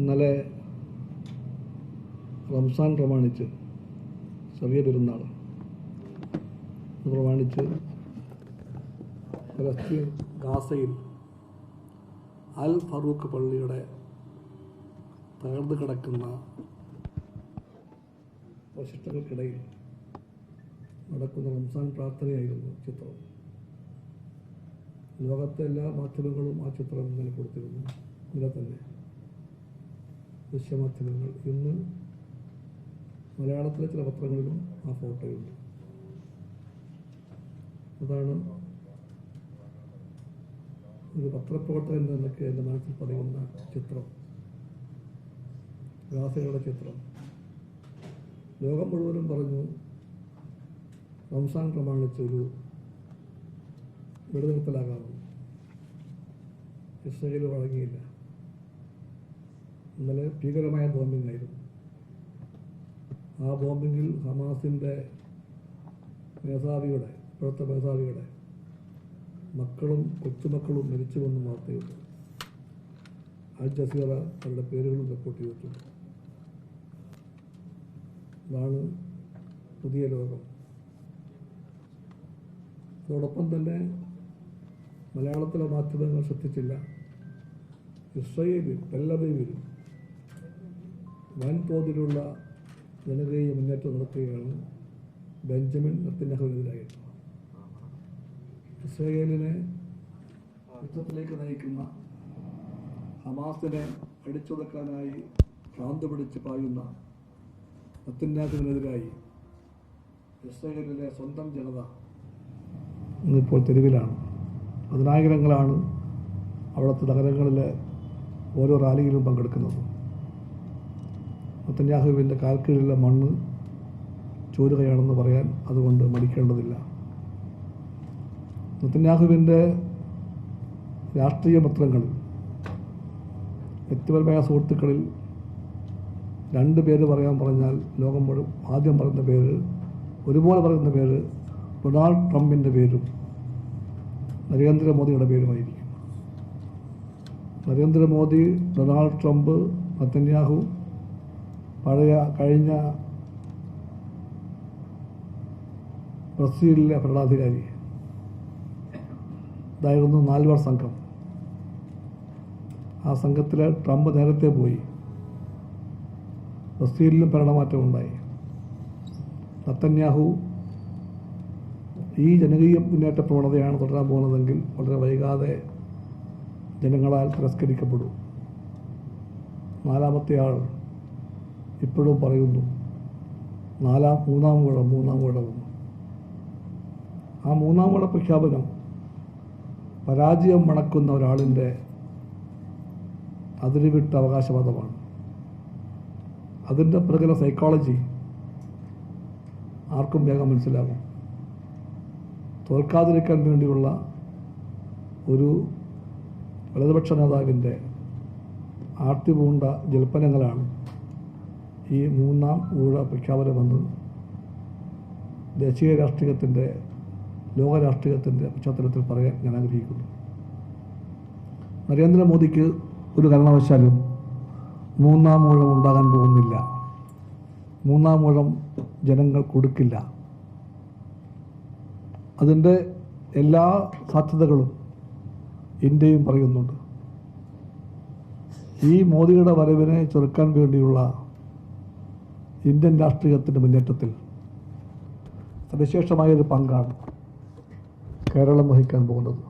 ഇന്നലെ റംസാൻ പ്രമാണിച്ച് ചെറിയ പെരുന്നാൾ പ്രമാണിച്ച് ഫലസ്തീൻ ഗാസയിൽ അൽ ഫറൂഖ് പള്ളിയുടെ തകർന്നു കിടക്കുന്ന അവശിഷ്ടങ്ങൾക്കിടയിൽ നടക്കുന്ന റംസാൻ പ്രാർത്ഥനയായിരുന്നു ചിത്രം. ലോകത്തെ എല്ലാ മാധ്യമങ്ങളും ആ ചിത്രം ഇന്നലെ കൊടുത്തിരുന്നു. ഇന്നലെ തന്നെ ദൃശ്യമാധ്യമങ്ങൾ, ഇന്ന് മലയാളത്തിലെ ചില പത്രങ്ങളിലും ആ ഫോട്ടോയുണ്ട്. അതാണ് ഒരു പത്രപ്രവർത്തകൻ എന്നൊക്കെ എൻ്റെ മനസ്സിൽ പറയുന്ന ചിത്രം, ഗാസയുടെ ചിത്രം. ലോകം മുഴുവനും പറഞ്ഞു റംസാൻ പ്രമാണിച്ചൊരു വെടിനിർത്തലാകാമെന്ന്. ഇസ്രായേൽ വഴങ്ങിയില്ല. ഇന്നലെ ഭീകരമായ ബോംബിംഗ് ആയിരുന്നു. ആ ബോംബിങ്ങിൽ ഹമാസിൻ്റെ മേധാവിയുടെ, ഇപ്പോഴത്തെ മേധാവിയുടെ മക്കളും കൊച്ചുമക്കളും മരിച്ചുവെന്ന് വാർത്തയുണ്ട്. അൽ ജസീറ അവരുടെ പേരുകളും റിപ്പോർട്ട് ചെയ്തിട്ടുണ്ട്. അതാണ് പുതിയ ലോകം. അതോടൊപ്പം തന്നെ മലയാളത്തിലെ മാധ്യമങ്ങൾ ശ്രദ്ധിച്ചില്ല, ഇസ്രായേലിൽ ടെൽ-അവീവിൽ വൻതോതിലുള്ള ജനകീയ മുന്നേറ്റം നടത്തുകയാണ് ബെഞ്ചമിൻ നെതന്യാഹുവിനെതിരായിട്ട്. ഇസ്രായേലിനെ യുദ്ധത്തിലേക്ക് നയിക്കുന്ന ഹമാസിനെ അടിച്ചൊതുക്കാനായി ഭ്രാന്ത് പിടിച്ച് പായുന്ന നെതന്യാഹുവിനെതിരായി ഇസ്രായേലിലെ സ്വന്തം ജനത ഇന്നിപ്പോൾ തെരുവിലാണ്. പതിനായിരങ്ങളാണ് അവിടുത്തെ നഗരങ്ങളിലെ ഓരോ റാലിയിലും പങ്കെടുക്കുന്നത്. നെതന്യാഹുവിൻ്റെ കാൽക്കീഴിലെ മണ്ണ് ചോരുകയാണെന്ന് പറയാൻ അതുകൊണ്ട് മടിക്കേണ്ടതില്ല. നെതന്യാഹുവിൻ്റെ രാഷ്ട്രീയ പത്രങ്ങളിൽ, വ്യക്തിപരമായ സുഹൃത്തുക്കളിൽ രണ്ട് പേര് പറയാൻ പറഞ്ഞാൽ ലോകം മുഴുവൻ ആദ്യം പറയുന്ന പേര്, ഒരുപോലെ പറയുന്ന പേര് ഡൊണാൾഡ് ട്രംപിൻ്റെ പേരും നരേന്ദ്രമോദിയുടെ പേരുമായിരിക്കും. നരേന്ദ്രമോദി, ഡൊണാൾഡ് ട്രംപ്, നെതന്യാഹു, കഴിഞ്ഞ ബ്രസീലിലെ ഭരണാധികാരി, ഇതായിരുന്നു 4 സംഘം. ആ സംഘത്തിലെ ട്രംപ് നേരത്തെ പോയി. ബ്രസീലിലും ഭരണമാറ്റം ഉണ്ടായി. നെതന്യാഹു ഈ ജനകീയ മുന്നേറ്റ പ്രവണതയാണ് തുടരാൻ പോകുന്നതെങ്കിൽ വളരെ വൈകാതെ ജനങ്ങളാൽ തിരസ്കരിക്കപ്പെടും. 4ാമത്തെ ആൾ ഇപ്പോഴും പറയുന്നു മൂന്നാം ഊഴം. ആ മൂന്നാം ഊഴ പ്രഖ്യാപനം പരാജയം മണക്കുന്ന ഒരാളിൻ്റെ അതിരുവിട്ട അവകാശവാദമാണ്. അതിൻ്റെ പിറകിലെ സൈക്കോളജി ആർക്കും വേഗം മനസ്സിലാകും. തോൽക്കാതിരിക്കാൻ വേണ്ടിയുള്ള ഒരു വലതുപക്ഷ നേതാവിൻ്റെ ആർത്തിപൂണ്ട ജൽപ്പനങ്ങളാണ് ഈ മൂന്നാം ഊഴ പ്രഖ്യാപനമെന്ന് ദേശീയ രാഷ്ട്രീയത്തിൻ്റെ, ലോക രാഷ്ട്രീയത്തിൻ്റെ പശ്ചാത്തലത്തിൽ പറയാൻ ഞാൻ ആഗ്രഹിക്കുന്നു. നരേന്ദ്രമോദിക്ക് ഒരു കാരണവശാലും മൂന്നാം ഊഴം ഉണ്ടാകാൻ പോകുന്നില്ല. മൂന്നാം ഊഴം ജനങ്ങൾ കൊടുക്കില്ല. അതിൻ്റെ എല്ലാ സാധ്യതകളും ഇന്ത്യയും പറയുന്നുണ്ട്. ഈ മോദിയുടെ വരവിനെ ചെറുക്കാൻ വേണ്ടിയുള്ള ഇന്ത്യൻ രാഷ്ട്രീയത്തിൻ്റെ മുന്നേറ്റത്തിൽ സവിശേഷമായൊരു പങ്കാണ് കേരളം വഹിക്കാൻ പോകുന്നത്.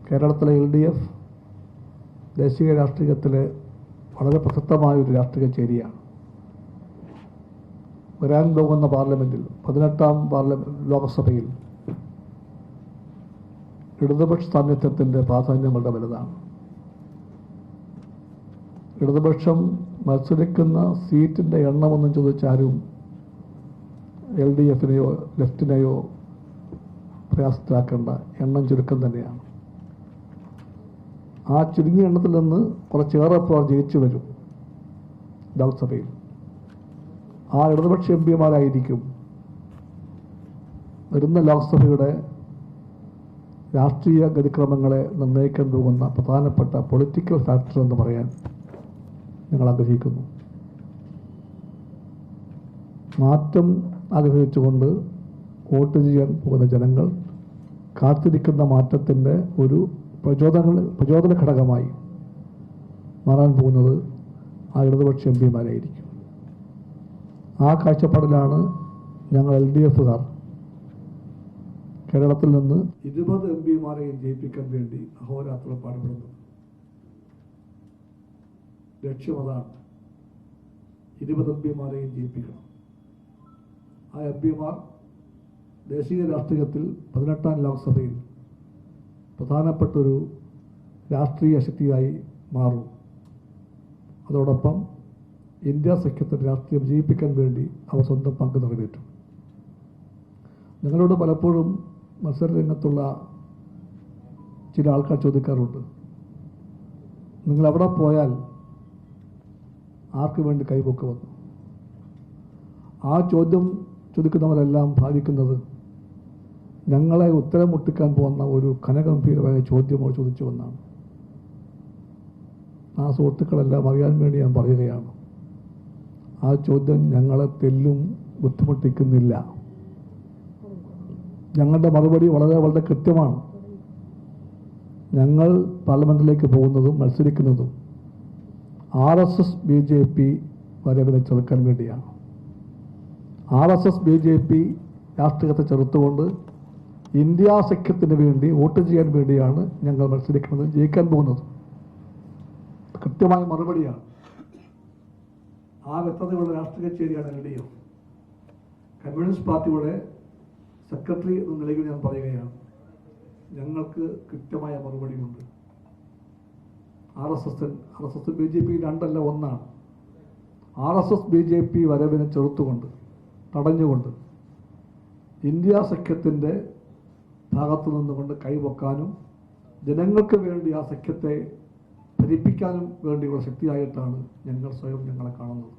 കേരളത്തിലെ LDF ദേശീയ രാഷ്ട്രീയത്തിലെ വളരെ പ്രസക്തമായൊരു രാഷ്ട്രീയ ചേരിയാണ്. വരാൻ പോകുന്ന പാർലമെൻറ്റിൽ, 18ാം ലോകസഭയിൽ ഇടതുപക്ഷ സാന്നിധ്യത്തിൻ്റെ പ്രാധാന്യം വളരെ വലുതാണ്. ഇടതുപക്ഷം മത്സരിക്കുന്ന സീറ്റിൻ്റെ എണ്ണമൊന്നും ചോദിച്ചാലും LDFനെയോ ലെഫ്റ്റിനെയോ പ്രയാസത്തിലാക്കേണ്ട, എണ്ണം ചുരുക്കം തന്നെയാണ്. ആ ചുരുങ്ങിയ എണ്ണത്തിൽ നിന്ന് കുറച്ചേറെ പേർ ജയിച്ചു വരും ലോക്സഭയിൽ. ആ ഇടതുപക്ഷ MP-മാരായിരിക്കും വരുന്ന ലോക്സഭയുടെ രാഷ്ട്രീയ ഗതിക്രമങ്ങളെ നിർണ്ണയിക്കാൻ പോകുന്ന പ്രധാനപ്പെട്ട പൊളിറ്റിക്കൽ ഫാക്ടർ എന്ന് പറയാൻ ഞങ്ങൾ ആഗ്രഹിക്കുന്നു. മാറ്റം ആഗ്രഹിച്ചുകൊണ്ട് വോട്ട് ചെയ്യാൻ പോകുന്ന ജനങ്ങൾ കാത്തിരിക്കുന്ന മാറ്റത്തിൻ്റെ ഒരു പ്രചോദന ഘടകമായി മാറാൻ പോകുന്നത് ആ ഇടതുപക്ഷ എം പിമാരായിരിക്കും. ആ കാഴ്ചപ്പാടിലാണ് ഞങ്ങൾ LDFകാർ കേരളത്തിൽ നിന്ന് 20 എം പിമാരെയും ജയിപ്പിക്കാൻ വേണ്ടി അഹോരാത്രം പാടുപെടുന്നത്. ലക്ഷ്യം അതാണ്, 20 എം പിമാരെയും ജയിപ്പിക്കണം. ആ എം പിമാർ ദേശീയ രാഷ്ട്രീയത്തിൽ 18ാം ലോക്സഭയിൽ പ്രധാനപ്പെട്ടൊരു രാഷ്ട്രീയ ശക്തിയായി മാറും. അതോടൊപ്പം ഇന്ത്യ സഖ്യത്തിൻ്റെ രാഷ്ട്രീയം വിജയിപ്പിക്കാൻ വേണ്ടി അവർ സ്വന്തം പങ്ക് നിറവേറ്റും. നിങ്ങളോട് പലപ്പോഴും മത്സരരംഗത്തുള്ള ചില ആൾക്കാർ ചോദിക്കാറുണ്ട്, നിങ്ങൾ അവിടെ പോയാൽ ആർക്ക് വേണ്ടി കൈപൊക്കുമെന്ന്. ആ ചോദ്യം ചോദിക്കുന്നവരെല്ലാം ഭാവിക്കുന്നത് ഞങ്ങളെ ഉത്തരം മുട്ടിക്കാൻ പോകുന്ന ഒരു ഘനഗംഭീരമായ ചോദ്യമോ ചോദിച്ചുവെന്നാണ്. ആ സുഹൃത്തുക്കളെല്ലാം അറിയാൻ വേണ്ടി ഞാൻ പറയുകയാണ്, ആ ചോദ്യം ഞങ്ങളെ തെല്ലും ബുദ്ധിമുട്ടിക്കുന്നില്ല. ഞങ്ങളുടെ മറുപടി വളരെ വളരെ കൃത്യമാണ്. ഞങ്ങൾ പാർലമെൻറ്റിലേക്ക് പോകുന്നതും മത്സരിക്കുന്നതും RSS BJP വരവിനെ ചെറുക്കാൻ വേണ്ടിയാണ്. RSS BJP രാഷ്ട്രീയത്തെ ചെറുത്തുകൊണ്ട് ഇന്ത്യ സഖ്യത്തിന് വേണ്ടി വോട്ട് ചെയ്യാൻ വേണ്ടിയാണ് ഞങ്ങൾ മത്സരിക്കുന്നത്, ജയിക്കാൻ പോകുന്നത്. കൃത്യമായ മറുപടിയാണ്. ആ വ്യക്തതയുള്ള രാഷ്ട്രീയ ചേരിയാണ് LDF. കമ്മ്യൂണിസ്റ്റ് പാർട്ടിയുടെ സെക്രട്ടറി എന്ന നിലയിൽ ഞാൻ പറയുകയാണ്, ഞങ്ങൾക്ക് കൃത്യമായ മറുപടിയുണ്ട്. RSS BJP രണ്ടല്ല ഒന്നാണ്. RSS BJP വരവിനെ ചെറുത്തുകൊണ്ട് തടഞ്ഞുകൊണ്ട് ഇന്ത്യ സഖ്യത്തിൻ്റെ ഭാഗത്തു നിന്നുകൊണ്ട് കൈവെക്കാനും ജനങ്ങൾക്ക് വേണ്ടി ആ സഖ്യത്തെ ഭരിപ്പിക്കാനും വേണ്ടിയുള്ള ശക്തിയായിട്ടാണ് ഞങ്ങൾ സ്വയം ഞങ്ങളെ കാണുന്നത്.